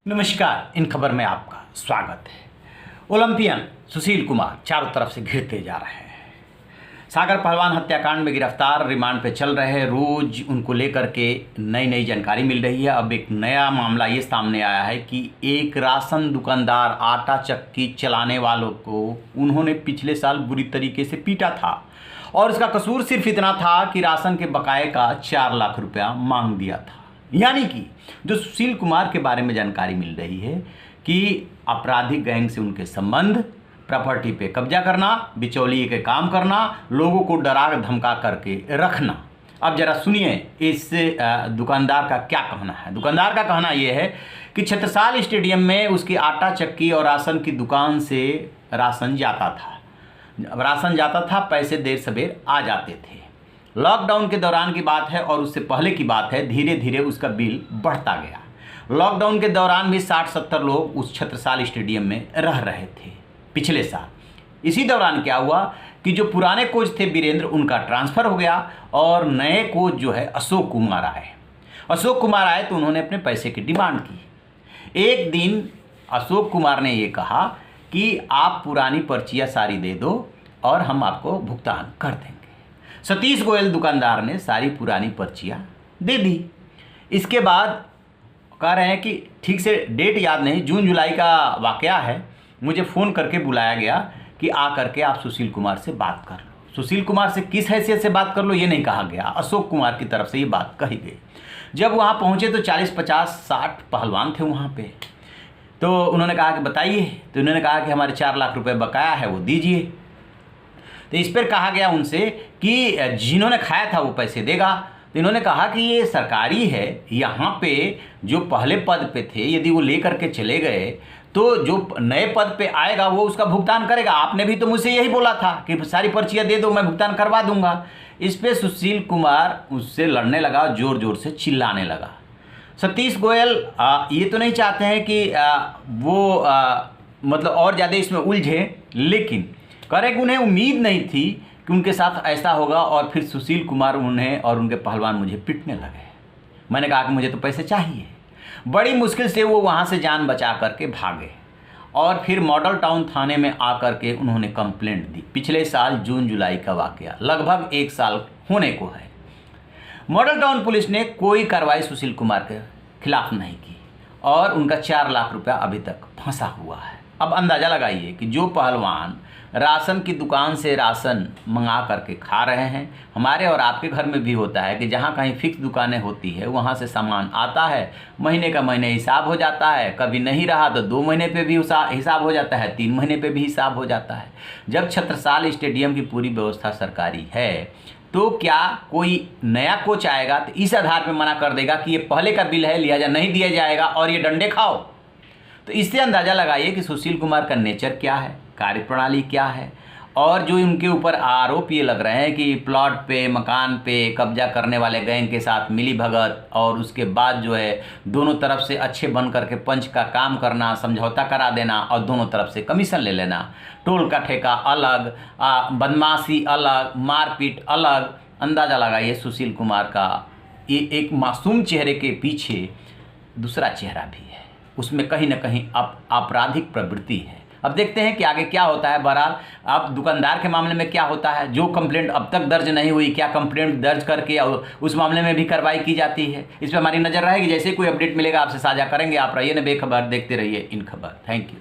नमस्कार, इन खबर में आपका स्वागत है। ओलंपियन सुशील कुमार चारों तरफ से घिरते जा रहे हैं। सागर पहलवान हत्याकांड में गिरफ्तार, रिमांड पे चल रहे हैं। रोज उनको लेकर के नई नई जानकारी मिल रही है। अब एक नया मामला ये सामने आया है कि एक राशन दुकानदार, आटा चक्की चलाने वालों को उन्होंने पिछले साल बुरी तरीके से पीटा था और इसका कसूर सिर्फ इतना था कि राशन के बकाये का 4 लाख रुपया मांग दिया था। यानी कि जो सुशील कुमार के बारे में जानकारी मिल रही है कि आपराधिक गैंग से उनके संबंध, प्रॉपर्टी पे कब्जा करना, बिचौलिए के काम करना, लोगों को डरा धमका करके रखना। अब जरा सुनिए इस दुकानदार का क्या कहना है। दुकानदार का कहना यह है कि छत्रसाल स्टेडियम में उसकी आटा चक्की और राशन की दुकान से राशन जाता था। पैसे देर सवेर आ जाते थे। लॉकडाउन के दौरान की बात है और उससे पहले की बात है, धीरे धीरे उसका बिल बढ़ता गया। लॉकडाउन के दौरान भी 60-70 लोग उस छत्रसाल स्टेडियम में रह रहे थे पिछले साल। इसी दौरान क्या हुआ कि जो पुराने कोच थे वीरेंद्र, उनका ट्रांसफ़र हो गया और नए कोच जो है अशोक कुमार आए तो उन्होंने अपने पैसे की डिमांड की। एक दिन अशोक कुमार ने ये कहा कि आप पुरानी पर्चियाँ सारी दे दो और हम आपको भुगतान कर देंगे। सतीश गोयल दुकानदार ने सारी पुरानी पर्चियाँ दे दी। इसके बाद कह रहे हैं कि ठीक से डेट याद नहीं, जून जुलाई का वाकया है, मुझे फ़ोन करके बुलाया गया कि आ करके आप सुशील कुमार से बात कर लो। सुशील कुमार से किस हैसियत से बात कर लो ये नहीं कहा गया, अशोक कुमार की तरफ से ये बात कही गई। जब वहाँ पहुँचे तो 40, 50, 60 पहलवान थे वहाँ पे। तो उन्होंने कहा कि बताइए, तो उन्होंने कहा कि हमारे 4 लाख रुपये बकाया है, वो दीजिए। तो इस पर कहा गया उनसे कि जिन्होंने खाया था वो पैसे देगा। तो इन्होंने कहा कि ये सरकारी है, यहाँ पे जो पहले पद पे थे यदि वो लेकर के चले गए तो जो नए पद पे आएगा वो उसका भुगतान करेगा। आपने भी तो मुझसे यही बोला था कि सारी पर्चियाँ दे दो, मैं भुगतान करवा दूंगा। इस पर सुशील कुमार उससे लड़ने लगा, ज़ोर ज़ोर से चिल्लाने लगा। सतीश गोयल ये तो नहीं चाहते हैं कि वो मतलब और ज़्यादा इसमें उलझे, लेकिन करे कि उन्हें उम्मीद नहीं थी कि उनके साथ ऐसा होगा और फिर सुशील कुमार उन्हें और उनके पहलवान मुझे पिटने लगे। मैंने कहा कि मुझे तो पैसे चाहिए। बड़ी मुश्किल से वो वहाँ से जान बचा करके भागे और फिर मॉडल टाउन थाने में आकर के उन्होंने कंप्लेंट दी। पिछले साल जून जुलाई का वाकया, लगभग 1 साल होने को है। मॉडल टाउन पुलिस ने कोई कार्रवाई सुशील कुमार के खिलाफ नहीं की और उनका 4 लाख रुपया अभी तक फंसा हुआ है। अब अंदाज़ा लगाइए कि जो पहलवान राशन की दुकान से राशन मंगा करके खा रहे हैं, हमारे और आपके घर में भी होता है कि जहाँ कहीं फिक्स दुकानें होती है वहाँ से सामान आता है, महीने का महीने हिसाब हो जाता है, कभी नहीं रहा तो 2 महीने पे भी हिसाब हो जाता है, 3 महीने पे भी हिसाब हो जाता है। जब छत्रसाल स्टेडियम की पूरी व्यवस्था सरकारी है तो क्या कोई नया कोच आएगा तो इस आधार पर मना कर देगा कि ये पहले का बिल है, लिहाजा नहीं दिया जाएगा और ये डंडे खाओ? तो इससे अंदाज़ा लगाइए कि सुशील कुमार का नेचर क्या है, कार्यप्रणाली क्या है और जो उनके ऊपर आरोप ये लग रहे हैं कि प्लॉट पे, मकान पे कब्जा करने वाले गैंग के साथ मिली भगत और उसके बाद जो है दोनों तरफ से अच्छे बन करके पंच का काम करना, समझौता करा देना और दोनों तरफ से कमीशन ले लेना, टोल का ठेका अलग, बदमाशी अलग, मारपीट अलग। अंदाज़ा लगाइए सुशील कुमार का ये एक मासूम चेहरे के पीछे दूसरा चेहरा भी है, उसमें कहीं ना कहीं आपराधिक प्रवृत्ति है। अब देखते हैं कि आगे क्या होता है। बहरहाल अब दुकानदार के मामले में क्या होता है, जो कंप्लेंट अब तक दर्ज नहीं हुई, क्या कंप्लेंट दर्ज करके उस मामले में भी कार्रवाई की जाती है, इस पर हमारी नज़र रहेगी। जैसे कोई अपडेट मिलेगा आपसे साझा करेंगे। आप रहिए न बेखबर, देखते रहिए इन खबर। Thank you.